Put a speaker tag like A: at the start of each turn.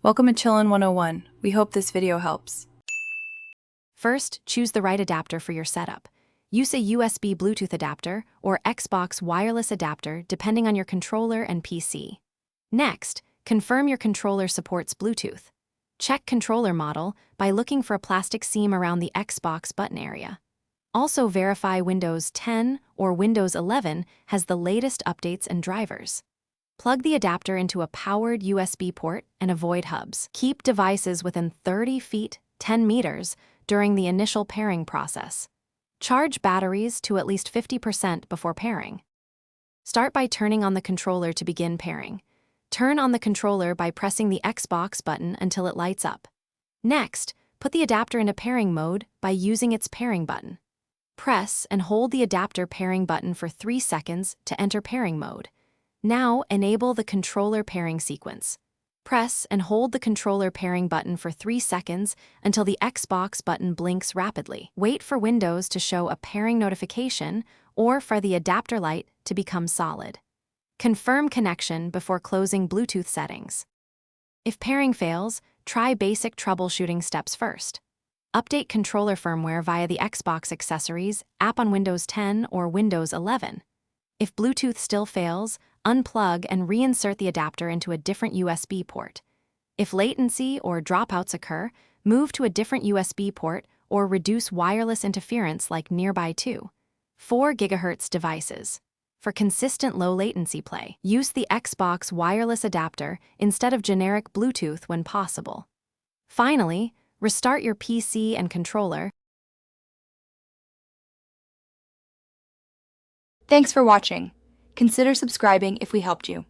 A: Welcome to Chillin' 101. We hope this video helps.
B: First, choose the right adapter for your setup. Use a USB Bluetooth adapter or Xbox wireless adapter depending on your controller and PC. Next, confirm your controller supports Bluetooth. Check controller model by looking for a plastic seam around the Xbox button area. Also verify Windows 10 or Windows 11 has the latest updates and drivers. Plug the adapter into a powered USB port and avoid hubs. Keep devices within 30 feet, 10 meters, during the initial pairing process. Charge batteries to at least 50% before pairing. Start by turning on the controller to begin pairing. Turn on the controller by pressing the Xbox button until it lights up. Next, put the adapter into pairing mode by using its pairing button. Press and hold the adapter pairing button for 3 seconds to enter pairing mode. Now, enable the controller pairing sequence. Press and hold the controller pairing button for 3 seconds until the Xbox button blinks rapidly. Wait for Windows to show a pairing notification or for the adapter light to become solid. Confirm connection before closing Bluetooth settings. If pairing fails, try basic troubleshooting steps first. Update controller firmware via the Xbox Accessories app on Windows 10 or Windows 11. If Bluetooth still fails, unplug and reinsert the adapter into a different USB port. If latency or dropouts occur, move to a different USB port or reduce wireless interference like nearby 4 GHz devices. For consistent low latency play, use the Xbox wireless adapter instead of generic Bluetooth when possible. Finally, restart your PC and controller.
C: Thanks for watching. Consider subscribing if we helped you.